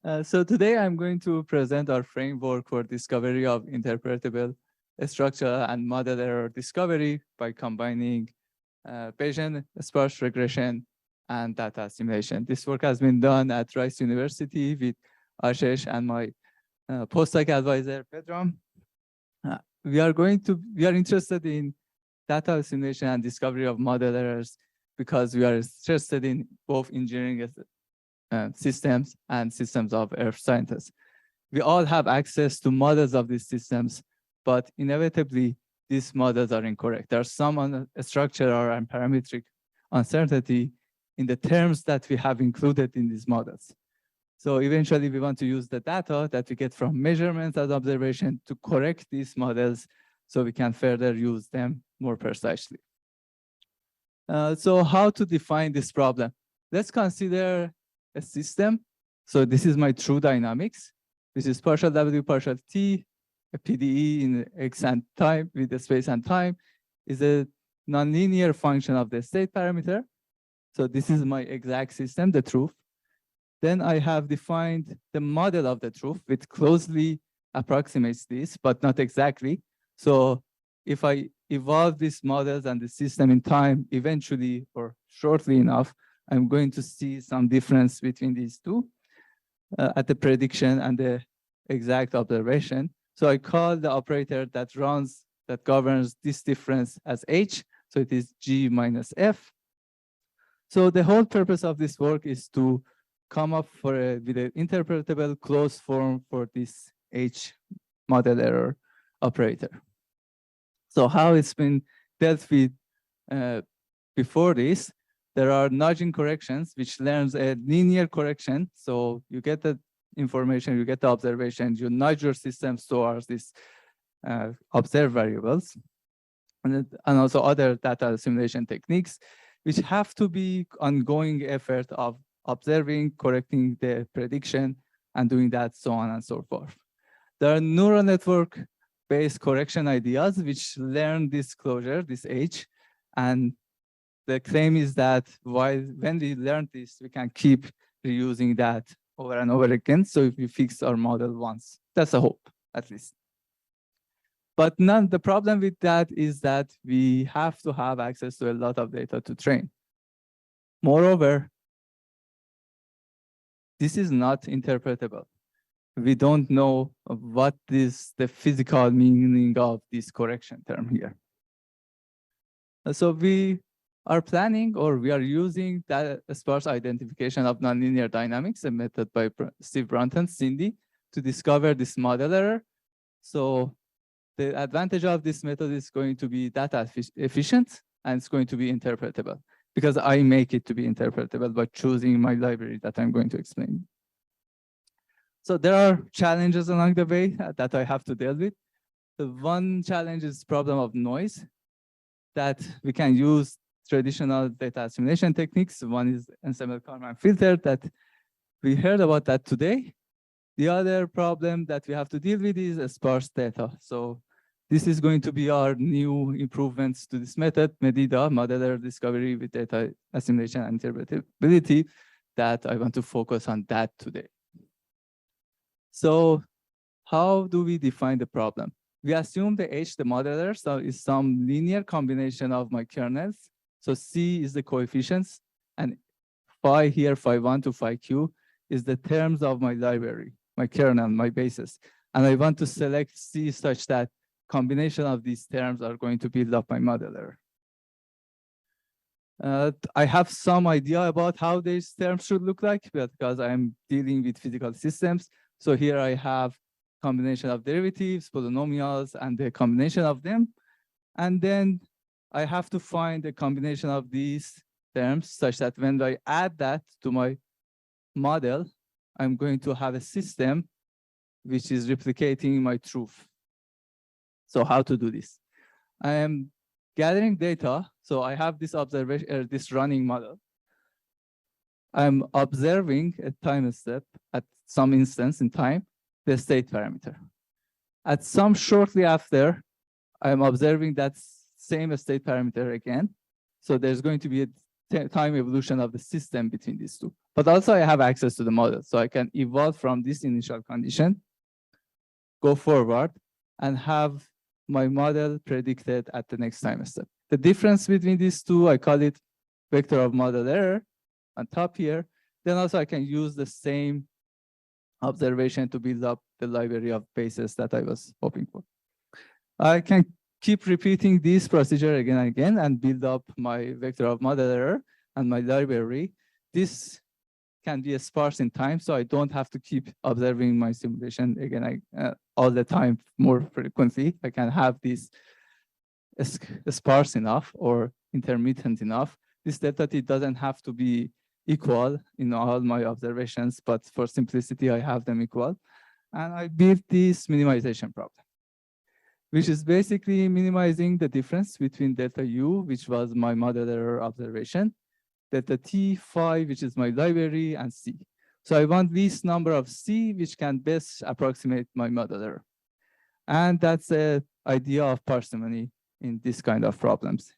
So today I'm going to present our framework for discovery of interpretable structure and model error discovery by combining Bayesian sparse regression and data assimilation. This work has been done at Rice University with Ashish and my postdoc advisor, Pedram. We are interested in data assimilation and discovery of model errors because we are interested in both engineering systems and systems of earth scientists. We all have access to models of these systems, but inevitably, these models are incorrect. There's some structural and parametric uncertainty in the terms that we have included in these models. So eventually, we want to use the data that we get from measurements and observation to correct these models so we can further use them more precisely. So how to define this problem? Let's consider a system. So this is my true dynamics. This is partial W, partial T, a PDE in X and time with the space and time is a nonlinear function of the state parameter. So this is my exact system, the truth. Then I have defined the model of the truth, which closely approximates this, but not exactly. So if I evolve these models and the system in time, eventually or shortly enough, I'm going to see some difference between these two at the prediction and the exact observation. So I call the operator that governs this difference as H. So it is G minus F. So the whole purpose of this work is to come up with an interpretable closed form for this H model error operator. So how it's been dealt with before this, there are nudging corrections, which learns a linear correction. So you get the information, you get the observation, you nudge your systems towards these observed variables. And also other data assimilation techniques, which have to be ongoing effort of observing, correcting the prediction, and doing that, so on and so forth. There are neural network-based correction ideas, which learn this closure, this H, and the claim is that when we learn this, we can keep reusing that over and over again. So if we fix our model once, that's a hope, at least. But the problem with that is that we have to have access to a lot of data to train. Moreover, this is not interpretable. We don't know what is the physical meaning of this correction term here. So we are planning, or we are using that sparse identification of nonlinear dynamics, a method by Steve Brunton, Cindy, to discover this model error. So the advantage of this method is going to be data efficient, and it's going to be interpretable, because I make it to be interpretable by choosing my library that I'm going to explain. So there are challenges along the way that I have to deal with. The one challenge is problem of noise, that we can use traditional data assimilation techniques. One is Ensemble-Kalman filter that we heard about that today. The other problem that we have to deal with is sparse data. So this is going to be our new improvements to this method, MEDIDA, model error discovery with data assimilation and interpretability, that I want to focus on that today. So how do we define the problem? We assume the H, the model error, so is some linear combination of my kernels. So C is the coefficients, and phi here, phi1 to phi q, is the terms of my library, my kernel, my basis. And I want to select C such that combination of these terms are going to build up my model error. I have some idea about how these terms should look like, because I'm dealing with physical systems. So here I have combination of derivatives, polynomials, and the combination of them. And then I have to find a combination of these terms such that when I add that to my model, I'm going to have a system which is replicating my truth. So how to do this? I am gathering data. So I have this observation, this running model. I'm observing a time step at some instance in time, the state parameter. At some shortly after, I'm observing that same state parameter again. So there's going to be a time evolution of the system between these two. But also I have access to the model. So I can evolve from this initial condition, go forward, and have my model predicted at the next time step. The difference between these two, I call it vector of model error on top here. Then also I can use the same observation to build up the library of bases that I was hoping for. I can keep repeating this procedure again and again and build up my vector of model error and my library. This can be sparse in time, so I don't have to keep observing my simulation again all the time more frequently. I can have this sparse enough or intermittent enough. This delta t doesn't have to be equal in all my observations, but for simplicity, I have them equal. And I built this minimization problem, which is basically minimizing the difference between delta U, which was my model error observation, delta T, phi, which is my library, and C. So I want least number of C, which can best approximate my model error. And that's the idea of parsimony in this kind of problems.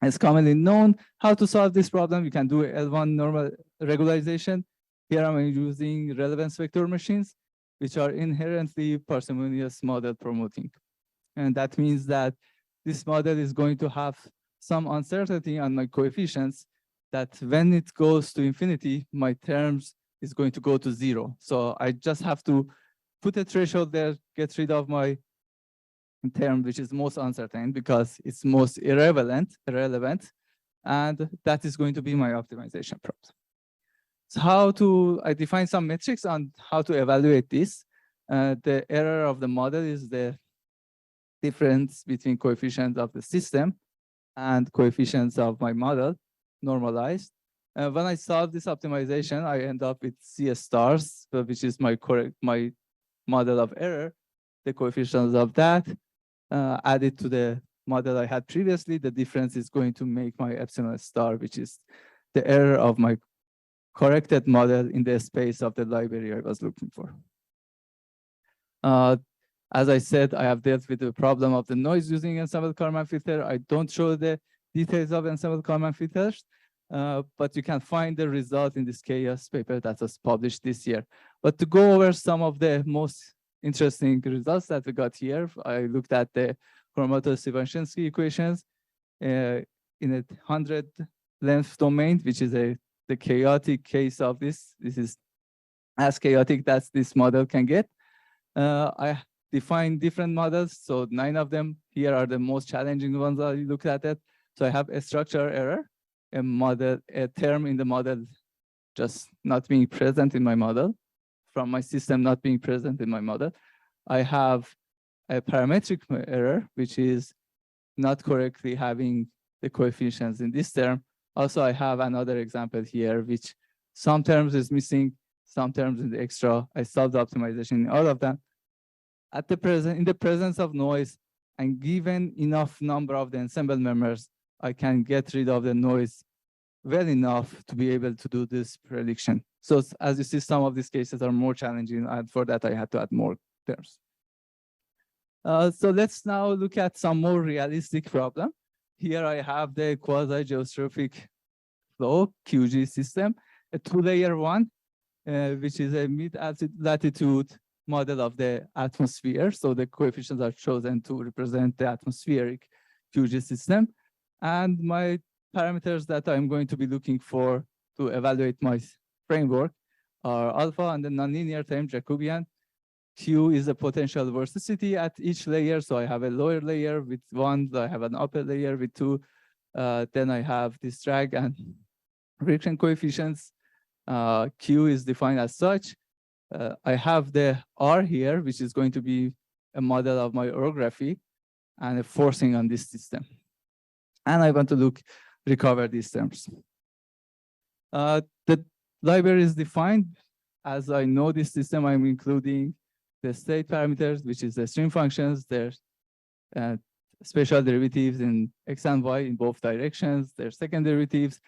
It's commonly known how to solve this problem. You can do L1 normal regularization. Here I'm using relevance vector machines, which are inherently parsimonious model promoting. And that means that this model is going to have some uncertainty on my coefficients that when it goes to infinity, my terms is going to go to 0. So I just have to put a threshold there, get rid of my term, which is most uncertain because it's most irrelevant, and that is going to be my optimization problem. So I define some metrics on how to evaluate this. The error of the model is the difference between coefficients of the system and coefficients of my model normalized. When I solve this optimization, I end up with C stars, which is my model of error. The coefficients of that added to the model I had previously, the difference is going to make my epsilon star, which is the error of my corrected model in the space of the library I was looking for. As I said, I have dealt with the problem of the noise using ensemble Kalman filter. I don't show the details of ensemble Kalman filters, but you can find the result in this chaos paper that was published this year. But to go over some of the most interesting results that we got here, I looked at the Chromatov-Sivanshinsky equations in a 100 length domain, which is the chaotic case of this. This is as chaotic as this model can get. I defined different models. So 9 of them here are the most challenging ones I looked at it. So I have a structure error, a term in the model just not being present in my model, from my system not being present in my model. I have a parametric error, which is not correctly having the coefficients in this term. Also, I have another example here, which some terms is missing, some terms is extra. I solved the optimization in all of them. In the presence of noise, and given enough number of the ensemble members, I can get rid of the noise well enough to be able to do this prediction. So as you see, some of these cases are more challenging, and for that, I had to add more terms. So let's now look at some more realistic problem. Here I have the quasi-geostrophic flow QG system, a 2-layer one, which is a mid-latitude model of the atmosphere. So the coefficients are chosen to represent the atmospheric QG system. And my parameters that I'm going to be looking for to evaluate my framework are alpha and the nonlinear term Jacobian. Q is the potential vorticity at each layer. So I have a lower layer with 1, I have an upper layer with 2. Then I have this drag and friction coefficients. Q is defined as such. I have the R here, which is going to be a model of my orography and a forcing on this system. And I want to recover these terms. The library is defined. As I know this system, I'm including the state parameters, which is the stream functions, their spatial derivatives in x and y in both directions, their second derivatives.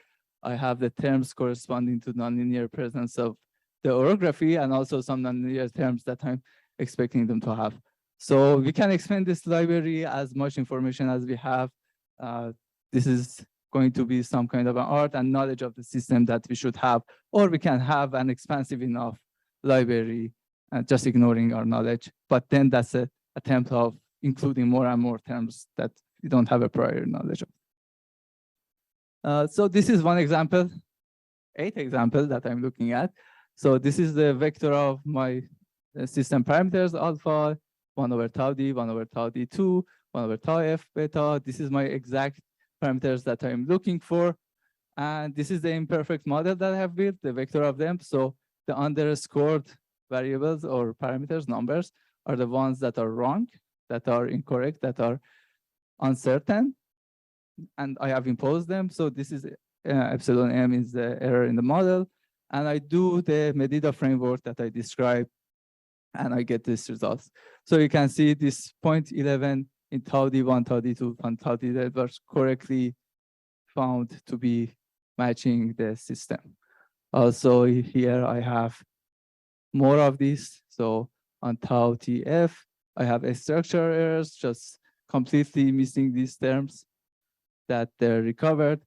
I have the terms corresponding to nonlinear presence of the orography and also some nonlinear terms that I'm expecting them to have. So we can expand this library as much information as we have. This is going to be some kind of an art and knowledge of the system that we should have, or we can have an expansive enough library and just ignoring our knowledge. But then that's an attempt of including more and more terms that we don't have a prior knowledge of. So this is one example, 8 examples that I'm looking at. So this is the vector of my system parameters, alpha, 1 over tau d, 1 over tau d2, 1 over tau f beta. This is my exact parameters that I'm looking for. And this is the imperfect model that I have built, the vector of them. So the underscored variables or parameters, numbers, are the ones that are wrong, that are incorrect, that are uncertain. And I have imposed them. So this is epsilon m is the error in the model. And I do the Medida framework that I described, and I get these results. So you can see this 0.11 in tau d1, tau d2, and tau d was correctly found to be matching the system. Also here I have more of these. So on tau tf, I have a structural errors, just completely missing these terms that they're recovered.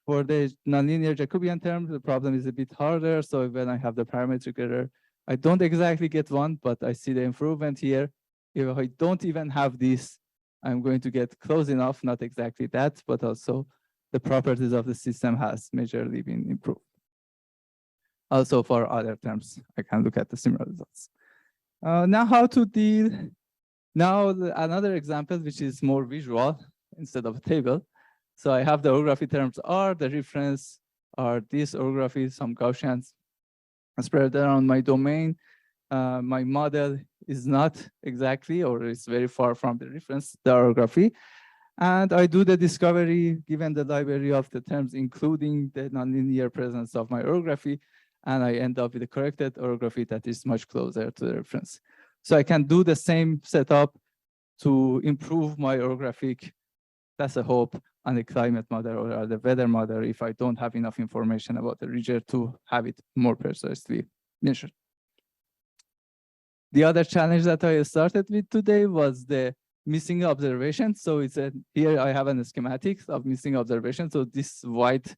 For the nonlinear Jacobian term, the problem is a bit harder. So when I have the parametric error, I don't exactly get one, but I see the improvement here. If I don't even have this, I'm going to get close enough, not exactly that, but also the properties of the system has majorly been improved. Also for other terms, I can look at the similar results. Now how to deal, now another example, which is more visual instead of a table. So I have the orography terms R, the reference are these orography, some Gaussians spread around my domain. My model is not exactly, or it's very far from the reference, the orography. And I do the discovery given the library of the terms, including the nonlinear presence of my orography. And I end up with a corrected orography that is much closer to the reference. So I can do the same setup to improve my orographic, that's a hope, on the climate model or the weather model if I don't have enough information about the region to have it more precisely measured. The other challenge that I started with today was the missing observation. So it's here I have a schematic of missing observation. So these white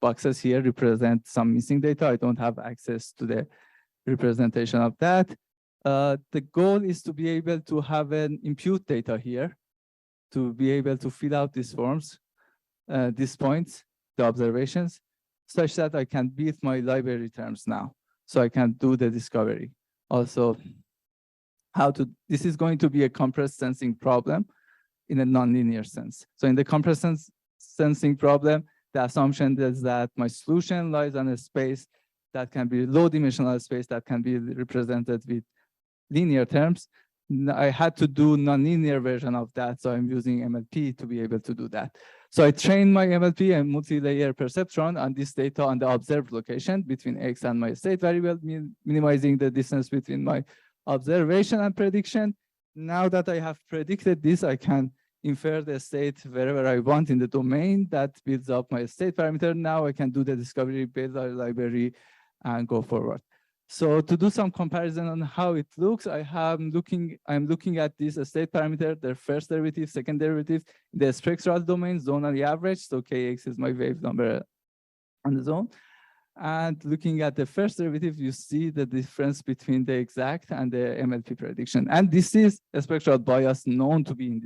boxes here represent some missing data. I don't have access to the representation of that. The goal is to be able to have an impute data here, to be able to fill out these forms, these points, the observations, such that I can build my library terms now. So I can do the discovery. Also, this is going to be a compressed sensing problem in a nonlinear sense. So in the compressed sensing problem, the assumption is that my solution lies on a space that can be low dimensional space that can be represented with linear terms. I had to do nonlinear version of that. So I'm using MLP to be able to do that. So I trained my MLP and multi-layer perceptron on this data on the observed location between X and my state variable, minimizing the distance between my observation and prediction. Now that I have predicted this, I can infer the state wherever I want in the domain that builds up my state parameter. Now I can do the discovery, build a library, and go forward. So to do some comparison on how it looks, I'm looking at this state parameter, their first derivative, second derivative, the spectral domain, zonally average. So Kx is my wave number on the zone. And looking at the first derivative, you see the difference between the exact and the MLP prediction. And this is a spectral bias known to be in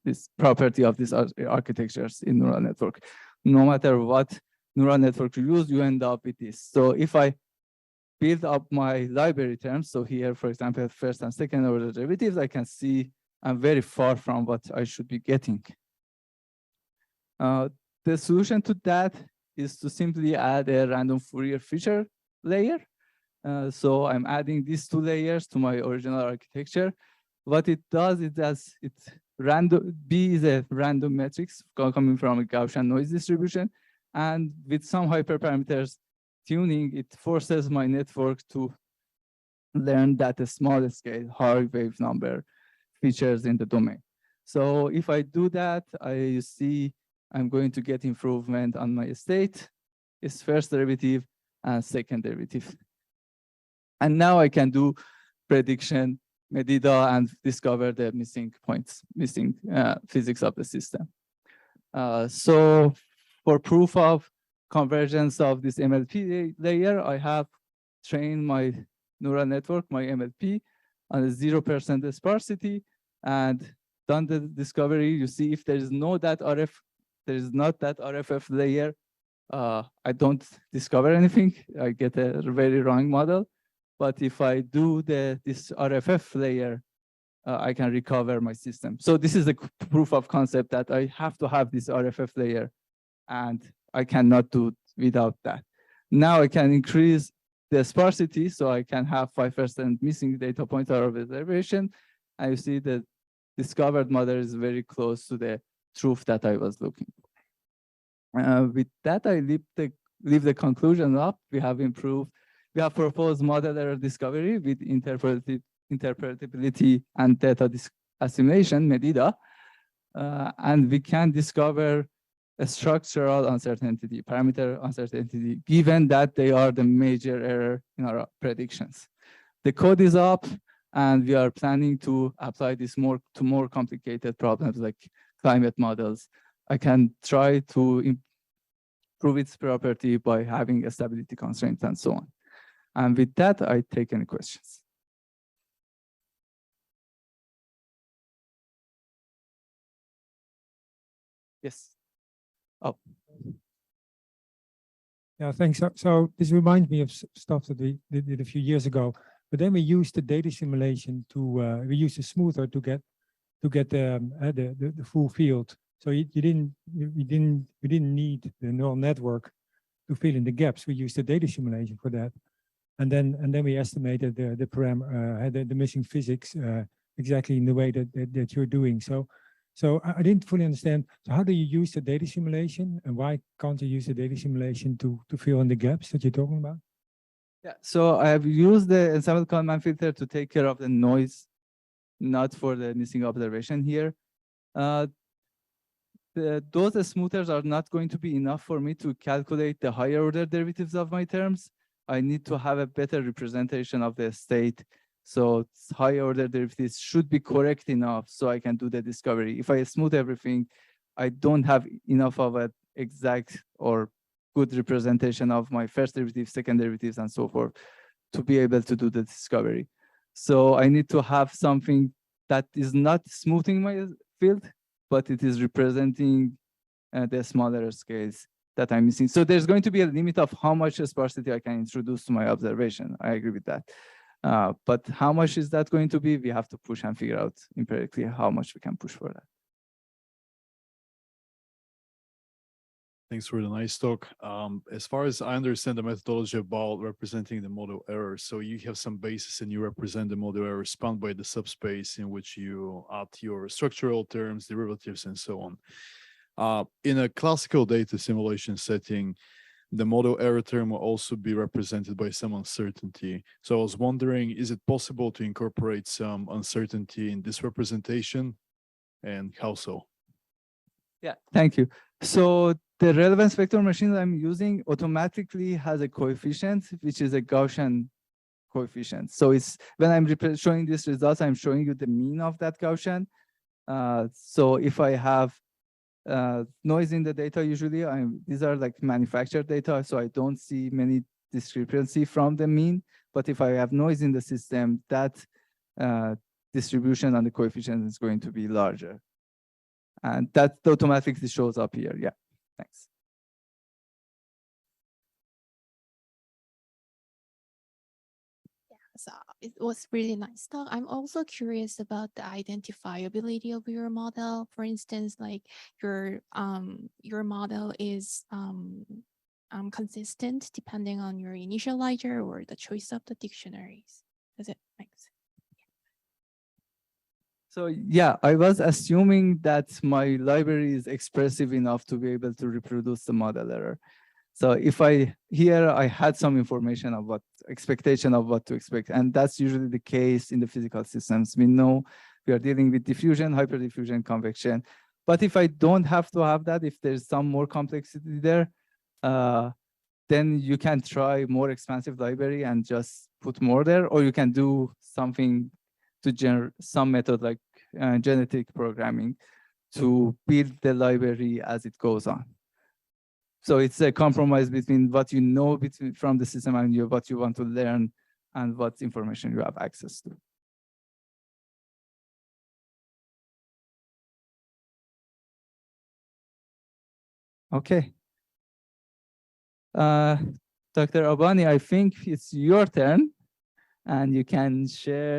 this property of these architectures in neural network. No matter what neural network you use, you end up with this. So if I build up my library terms, so here, for example, first and second order derivatives, I can see I'm very far from what I should be getting. The solution to that is to simply add a random Fourier feature layer. So I'm adding these 2 layers to my original architecture. What it does is that it's random. B is a random matrix coming from a Gaussian noise distribution. And with some hyperparameters tuning, it forces my network to learn that a small scale high wave number features in the domain. So if I do that, I see I'm going to get improvement on my state, its first derivative and second derivative. And now I can do prediction, Medida, and discover the missing points, missing physics of the system. So For proof of convergence of this MLP layer, I have trained my neural network, my MLP, on a 0% sparsity and done the discovery. You see if there is no that RF, there is not that RFF layer, I don't discover anything. I get a very wrong model. But if I do this RFF layer, I can recover my system. So this is the proof of concept that I have to have this RFF layer, and I cannot do it without that. Now I can increase the sparsity, so I can have 5% missing data point of observation, and you see the discovered model is very close to the truth that I was looking for. With that, I leave the conclusion up. We have improved. We have proposed model error discovery with interpretability and data assimilation, MEDIDA, and we can discover a structural uncertainty, parameter uncertainty, given that they are the major error in our predictions. The code is up, and we are planning to apply this to more complicated problems like climate models. I can try to improve its property by having a stability constraint and so on. And with that, I take any questions. Yes. Oh. Yeah, thanks. So this reminds me of stuff that we did a few years ago. But then we used the data simulation to we used a smoother to get the full field. So you didn't need the neural network to fill in the gaps. We used the data simulation for that, and then we estimated the parameter, the missing physics exactly in the way that you're doing. So I didn't fully understand. So how do you use the data simulation, and why can't you use the data simulation to fill in the gaps that you're talking about? Yeah, so I have used the ensemble Kalman filter to take care of the noise, not for the missing observation here. Those smoothers are not going to be enough for me to calculate the higher order derivatives of my terms. I need to have a better representation of the state. So higher order derivatives should be correct enough so I can do the discovery. If I smooth everything, I don't have enough of an exact or good representation of my first derivatives, second derivatives, and so forth to be able to do the discovery. So I need to have something that is not smoothing my field, but it is representing the smaller scales that I'm missing. So there's going to be a limit of how much sparsity I can introduce to my observation. I agree with that. But how much is that going to be? We have to push and figure out empirically how much we can push for that. Thanks for the nice talk. As far as I understand the methodology about representing the model error, so you have some basis and you represent the model error spanned by the subspace in which you add your structural terms, derivatives, and so on. In a classical data simulation setting, the model error term will also be represented by some uncertainty. So I was wondering, is it possible to incorporate some uncertainty in this representation, and how so? Yeah, thank you. So the relevance vector machine I'm using automatically has a coefficient, which is a Gaussian coefficient. So it's when I'm showing these results, I'm showing you the mean of that Gaussian. So if I have noise in the data, usually these are like manufactured data, so I don't see many discrepancy from the mean. But if I have noise in the system, that distribution on the coefficient is going to be larger. And that automatically shows up here. Yeah, thanks. Yeah, so it was really nice talk. I'm also curious about the identifiability of your model. For instance, like your model is consistent depending on your initializer or the choice of the dictionaries. Does it make sense? So yeah, I was assuming that my library is expressive enough to be able to reproduce the model error. So if I had some information of what expectation of what to expect, and that's usually the case in the physical systems. We know we are dealing with diffusion, hyperdiffusion, convection. But if I don't have to have that, if there's some more complexity there, then you can try more expansive library and just put more there, or you can do something to generate some method like genetic programming to build the library as it goes on. So it's a compromise between what you know from the system and what you want to learn and what information you have access to. Okay. Dr. Abani, I think it's your turn, and you can share